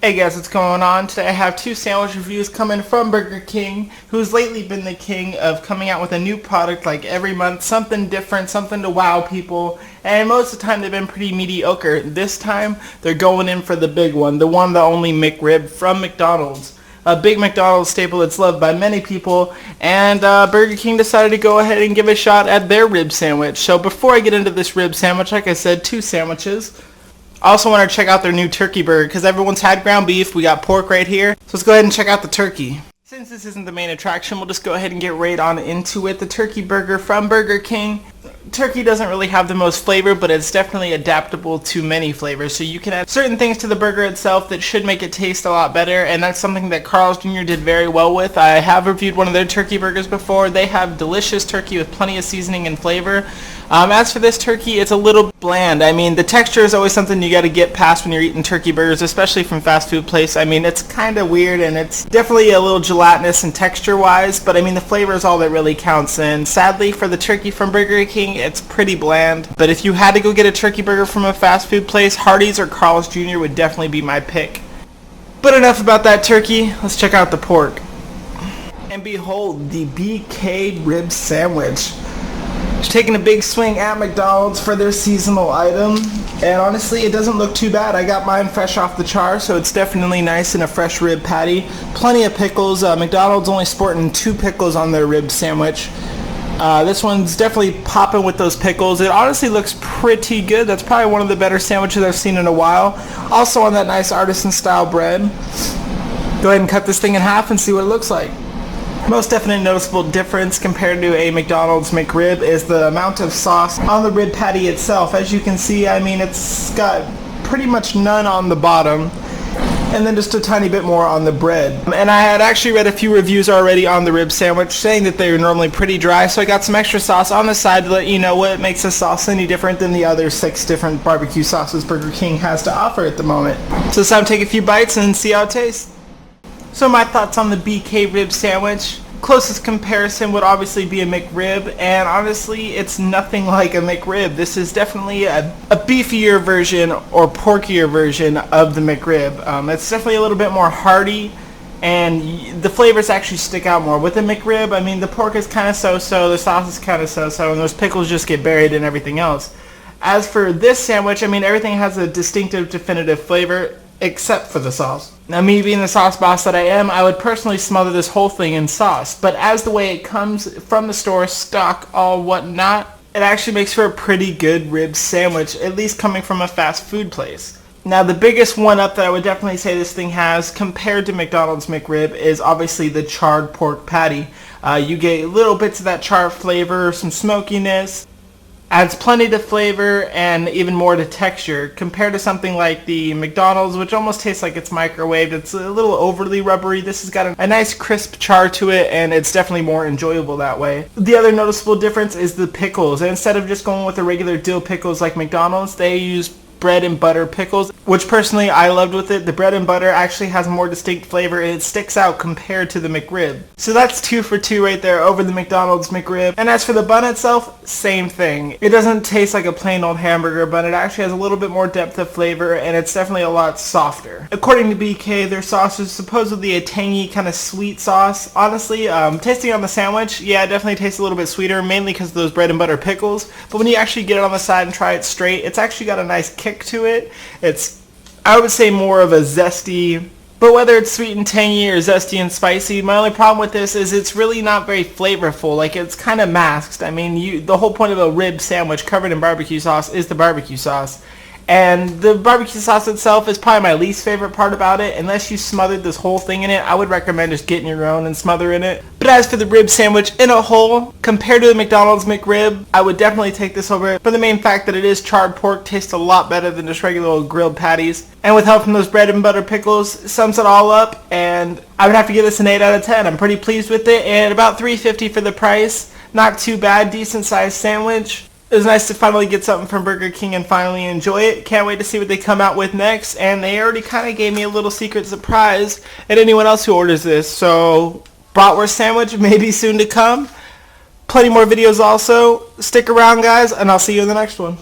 Hey guys, what's going on? Today I have two sandwich reviews coming from Burger King, who's lately been the king of coming out with a new product like every month, something different, something to wow people, and most of the time they've been pretty mediocre. This time they're going in for the big one, the only McRib from McDonald's. A big McDonald's staple that's loved by many people, and Burger King decided to go ahead and give a shot at their rib sandwich. So before I get into this rib sandwich, like I said, two sandwiches. I also want to check out their new turkey burger because everyone's had ground beef. We got pork right here. So let's go ahead and check out the turkey. Since this isn't the main attraction, we'll just go ahead and get right on into it. The turkey burger from Burger King. Turkey doesn't really have the most flavor, but it's definitely adaptable to many flavors. So you can add certain things to the burger itself that should make it taste a lot better, and that's something that Carl's Jr. did very well with. I have reviewed one of their turkey burgers before. They have delicious turkey with plenty of seasoning and flavor. As for this turkey, it's a little bland. I mean, the texture is always something you got to get past when you're eating turkey burgers, especially from fast food place. I mean, it's kind of weird, and it's definitely a little gelatinous and texture-wise, but I mean, the flavor is all that really counts, and sadly, for the turkey from Burger King, it's pretty bland. But if you had to go get a turkey burger from a fast food place, Hardee's or Carl's Jr. would definitely be my pick. But enough about that turkey, let's check out the pork. And behold, the BBQ Rib Sandwich. Taking a big swing at McDonald's for their seasonal item, and honestly it doesn't look too bad. I got mine fresh off the char, so it's definitely nice in a fresh rib patty. Plenty of pickles. McDonald's only sporting 2 pickles on their rib sandwich. This one's definitely popping with those pickles. It honestly looks pretty good. That's probably one of the better sandwiches I've seen in a while. Also on that nice artisan style bread. Go ahead and cut this thing in half and see what it looks like. Most definite noticeable difference compared to a McDonald's McRib is the amount of sauce on the rib patty itself. As you can see, I mean, it's got pretty much none on the bottom, and then just a tiny bit more on the bread. And I had actually read a few reviews already on the rib sandwich saying that they're normally pretty dry, so I got some extra sauce on the side to let you know what makes this sauce any different than the other 6 different barbecue sauces Burger King has to offer at the moment. So it's time to take a few bites and see how it tastes. So my thoughts on the BBQ rib sandwich. Closest comparison would obviously be a McRib, and honestly it's nothing like a McRib. This is definitely a beefier version or porkier version of the McRib. It's definitely a little bit more hearty, and the flavors actually stick out more. With the McRib, I mean, the pork is kind of so-so, the sauce is kind of so-so, and those pickles just get buried in everything else. As for this sandwich, I mean, everything has a distinctive, definitive flavor except for the sauce. Now, me being the sauce boss that I am, I would personally smother this whole thing in sauce, but as the way it comes from the store, stock, all whatnot, it actually makes for a pretty good rib sandwich, at least coming from a fast food place. Now, the biggest one up that I would definitely say this thing has compared to McDonald's McRib is obviously the charred pork patty. You get little bits of that charred flavor, some smokiness, adds plenty to flavor and even more to texture compared to something like the McDonald's, which almost tastes like it's microwaved. It's a little overly rubbery. This has got a nice crisp char to it, and it's definitely more enjoyable that way. The other noticeable difference is the pickles. And instead of just going with the regular dill pickles like McDonald's, they use bread and butter pickles, which personally I loved with it. The bread and butter actually has a more distinct flavor, and it sticks out compared to the McRib. So that's 2 for 2 right there over the McDonald's McRib. And as for the bun itself, same thing. It doesn't taste like a plain old hamburger bun. It actually has a little bit more depth of flavor, and it's definitely a lot softer. According to BK, their sauce is supposedly a tangy kind of sweet sauce. Honestly, tasting on the sandwich, yeah, it definitely tastes a little bit sweeter, mainly because of those bread and butter pickles. But when you actually get it on the side and try it straight, it's actually got a nice kick to it. It's, I would say, more of a zesty, but whether it's sweet and tangy or zesty and spicy, my only problem with this is it's really not very flavorful. Like, it's kind of masked. I mean, the whole point of a rib sandwich covered in barbecue sauce is the barbecue sauce. And the barbecue sauce itself is probably my least favorite part about it. Unless you smothered this whole thing in it, I would recommend just getting your own and smothering it. But as for the rib sandwich in a whole, compared to the McDonald's McRib, I would definitely take this over for the main fact that it is charred pork. Tastes a lot better than just regular old grilled patties. And with help from those bread and butter pickles, sums it all up. And I would have to give this an 8 out of 10. I'm pretty pleased with it. And about $3.50 for the price. Not too bad. Decent sized sandwich. It was nice to finally get something from Burger King and finally enjoy it. Can't wait to see what they come out with next. And they already kind of gave me a little secret surprise at anyone else who orders this. So, bratwurst sandwich maybe soon to come. Plenty more videos also. Stick around, guys, and I'll see you in the next one.